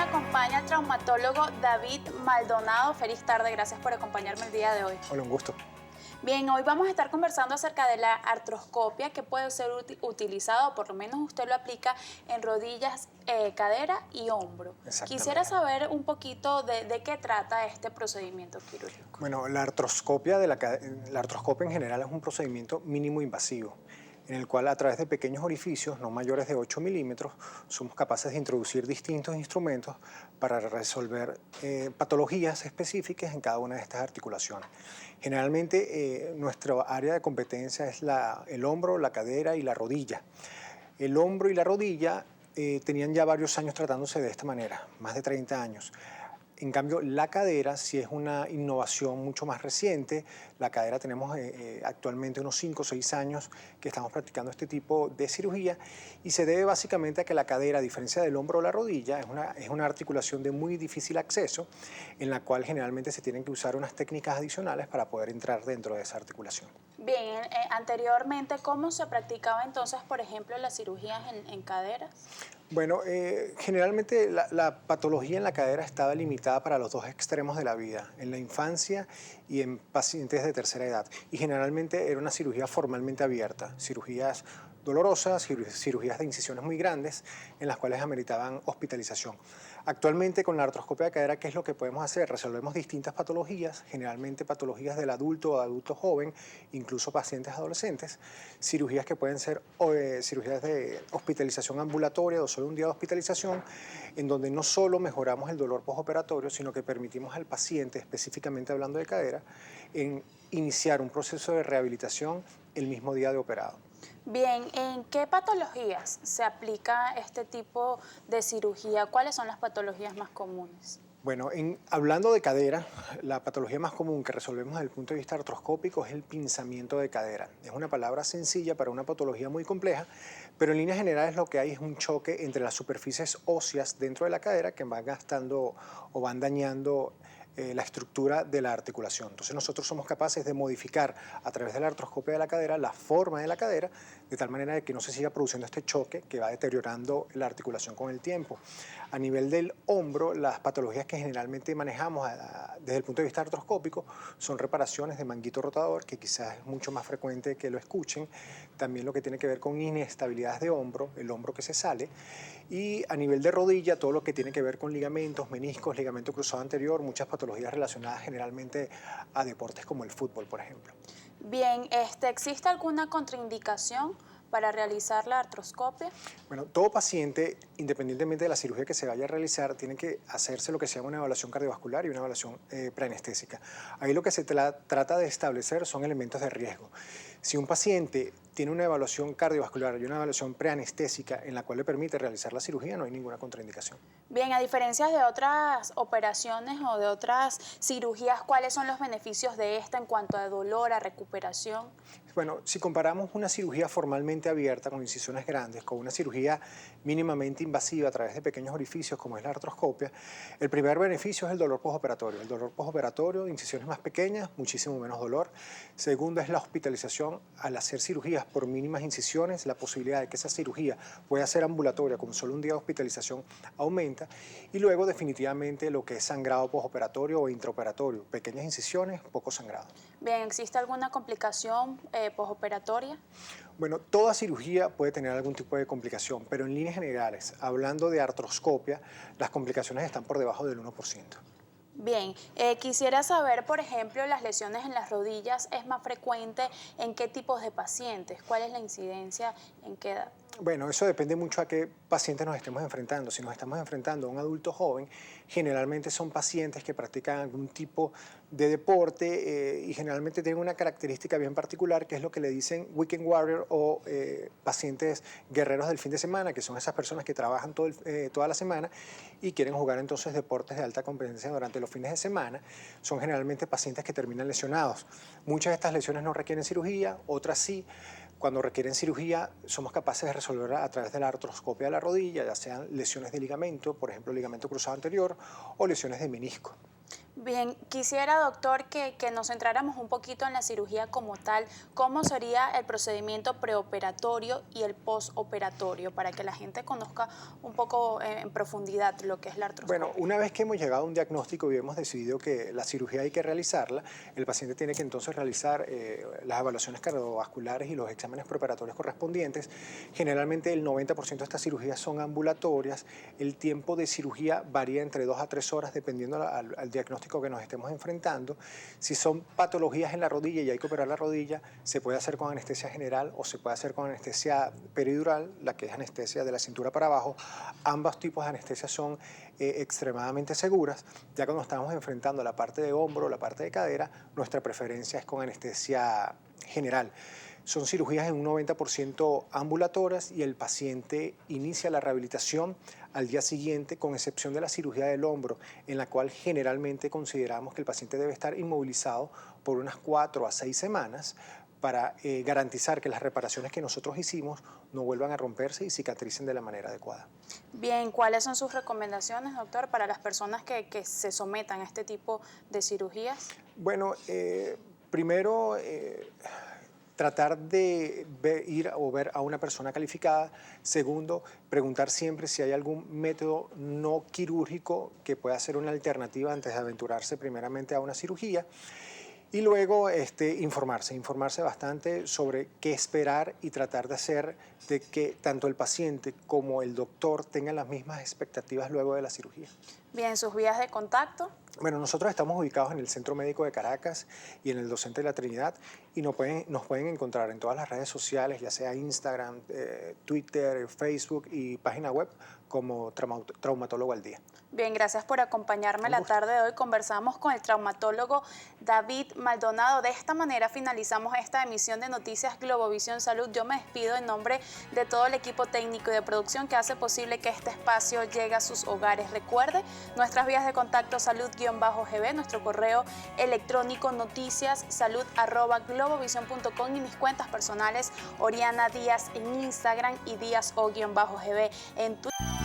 me acompaña el traumatólogo David Maldonado. Feliz tarde, gracias por acompañarme el día de hoy. Hola, un gusto. Bien, hoy vamos a estar conversando acerca de la artroscopia que puede ser utilizado, o por lo menos usted lo aplica en rodillas, cadera y hombro. Quisiera saber un poquito de qué trata este procedimiento quirúrgico. Bueno, la artroscopia en general es un procedimiento mínimo invasivo, en el cual a través de pequeños orificios, no mayores de 8 milímetros, somos capaces de introducir distintos instrumentos para resolver patologías específicas en cada una de estas articulaciones. Generalmente nuestra área de competencia es el hombro, la cadera y la rodilla. El hombro y la rodilla tenían ya varios años tratándose de esta manera, más de 30 años. En cambio, la cadera sí es una innovación mucho más reciente. La cadera tenemos actualmente unos 5 o 6 años que estamos practicando este tipo de cirugía y se debe básicamente a que la cadera, a diferencia del hombro o la rodilla, es una articulación de muy difícil acceso en la cual generalmente se tienen que usar unas técnicas adicionales para poder entrar dentro de esa articulación. Bien, anteriormente, ¿cómo se practicaba entonces, por ejemplo, las cirugías en caderas? Bueno, generalmente la patología en la cadera estaba limitada para los dos extremos de la vida, en la infancia y en pacientes de tercera edad. Y generalmente era una cirugía formalmente abierta, cirugías dolorosas, cirugías de incisiones muy grandes, en las cuales ameritaban hospitalización. Actualmente con la artroscopia de cadera, ¿qué es lo que podemos hacer? Resolvemos distintas patologías, generalmente patologías del adulto o adulto joven, incluso pacientes adolescentes, cirugías que pueden ser cirugías de hospitalización ambulatoria o solo un día de hospitalización, en donde no solo mejoramos el dolor postoperatorio, sino que permitimos al paciente, específicamente hablando de cadera, en iniciar un proceso de rehabilitación el mismo día de operado. Bien, ¿en qué patologías se aplica este tipo de cirugía? ¿Cuáles son las patologías más comunes? Bueno, hablando de cadera, la patología más común que resolvemos desde el punto de vista artroscópico es el pinzamiento de cadera. Es una palabra sencilla para una patología muy compleja, pero en líneas generales lo que hay es un choque entre las superficies óseas dentro de la cadera que van gastando o van dañando la estructura de la articulación. Entonces nosotros somos capaces de modificar a través de la artroscopia de la cadera la forma de la cadera de tal manera de que no se siga produciendo este choque que va deteriorando la articulación con el tiempo. A nivel del hombro, las patologías que generalmente manejamos desde el punto de vista artroscópico son reparaciones de manguito rotador, que quizás es mucho más frecuente que lo escuchen, también lo que tiene que ver con inestabilidades de hombro, el hombro que se sale, y a nivel de rodilla, todo lo que tiene que ver con ligamentos, meniscos, ligamento cruzado anterior, muchas patologías relacionadas generalmente a deportes como el fútbol, por ejemplo. Bien, ¿existe alguna contraindicación para realizar la artroscopia? Bueno, todo paciente, independientemente de la cirugía que se vaya a realizar, tiene que hacerse lo que se llama una evaluación cardiovascular y una evaluación preanestésica. Ahí lo que se trata de establecer son elementos de riesgo. Si un paciente tiene una evaluación cardiovascular y una evaluación preanestésica en la cual le permite realizar la cirugía, no hay ninguna contraindicación. Bien, a diferencia de otras operaciones o de otras cirugías, ¿cuáles son los beneficios de esta en cuanto a dolor, a recuperación? Bueno, si comparamos una cirugía formalmente abierta con incisiones grandes con una cirugía mínimamente invasiva a través de pequeños orificios como es la artroscopia, el primer beneficio es el dolor postoperatorio. El dolor postoperatorio, incisiones más pequeñas, muchísimo menos dolor. Segundo es la hospitalización. Al hacer cirugías por mínimas incisiones, la posibilidad de que esa cirugía pueda ser ambulatoria con solo un día de hospitalización aumenta. Y luego definitivamente lo que es sangrado postoperatorio o intraoperatorio. Pequeñas incisiones, poco sangrado. Bien, ¿existe alguna complicación postoperatoria? Bueno, toda cirugía puede tener algún tipo de complicación, pero en líneas generales, hablando de artroscopia, las complicaciones están por debajo del 1%. Bien, quisiera saber, por ejemplo, las lesiones en las rodillas, ¿es más frecuente en qué tipos de pacientes? ¿Cuál es la incidencia en qué edad? Bueno, eso depende mucho a qué pacientes nos estemos enfrentando. Si nos estamos enfrentando a un adulto joven, generalmente son pacientes que practican algún tipo de deporte y generalmente tienen una característica bien particular, que es lo que le dicen weekend warrior o pacientes guerreros del fin de semana, que son esas personas que trabajan toda la semana y quieren jugar entonces deportes de alta competencia durante los fines de semana. Son generalmente pacientes que terminan lesionados. Muchas de estas lesiones no requieren cirugía, otras sí. Cuando requieren cirugía, somos capaces de resolverla a través de la artroscopia de la rodilla, ya sean lesiones de ligamento, por ejemplo, ligamento cruzado anterior, o lesiones de menisco. Bien, quisiera, doctor, que nos centráramos un poquito en la cirugía como tal. ¿Cómo sería el procedimiento preoperatorio y el postoperatorio para que la gente conozca un poco en profundidad lo que es la artroscopia? Bueno, una vez que hemos llegado a un diagnóstico y hemos decidido que la cirugía hay que realizarla, el paciente tiene que entonces realizar las evaluaciones cardiovasculares y los exámenes preoperatorios correspondientes. Generalmente el 90% de estas cirugías son ambulatorias. El tiempo de cirugía varía entre 2 a 3 horas dependiendo al diagnóstico que nos estemos enfrentando. Si son patologías en la rodilla y hay que operar la rodilla, se puede hacer con anestesia general o se puede hacer con anestesia peridural, la que es anestesia de la cintura para abajo. Ambos tipos de anestesia son extremadamente seguras. Ya cuando estamos enfrentando la parte de hombro, la parte de cadera, nuestra preferencia es con anestesia general. Son cirugías en un 90% ambulatorias y el paciente inicia la rehabilitación al día siguiente, con excepción de la cirugía del hombro, en la cual generalmente consideramos que el paciente debe estar inmovilizado por unas 4 a 6 semanas para garantizar que las reparaciones que nosotros hicimos no vuelvan a romperse y cicatricen de la manera adecuada. Bien, ¿cuáles son sus recomendaciones, doctor, para las personas que se sometan a este tipo de cirugías? Bueno, primero tratar de ir o ver a una persona calificada. Segundo, preguntar siempre si hay algún método no quirúrgico que pueda ser una alternativa antes de aventurarse primeramente a una cirugía. Y luego informarse bastante sobre qué esperar y tratar de hacer de que tanto el paciente como el doctor tengan las mismas expectativas luego de la cirugía. Bien, sus vías de contacto. Bueno, nosotros estamos ubicados en el Centro Médico de Caracas y en el Docente de la Trinidad y nos pueden encontrar en todas las redes sociales, ya sea Instagram, Twitter, Facebook y página web como Traumatólogo al Día. Bien, gracias por acompañarme la tarde de hoy. Conversamos con el traumatólogo David Maldonado. De esta manera finalizamos esta emisión de Noticias Globovisión Salud. Yo me despido en nombre de todo el equipo técnico y de producción que hace posible que este espacio llegue a sus hogares. Recuerde nuestras vías de contacto salud-gb, nuestro correo electrónico noticiassalud@globovision.com y mis cuentas personales Oriana Díaz en Instagram y Díaz-gb en Twitter.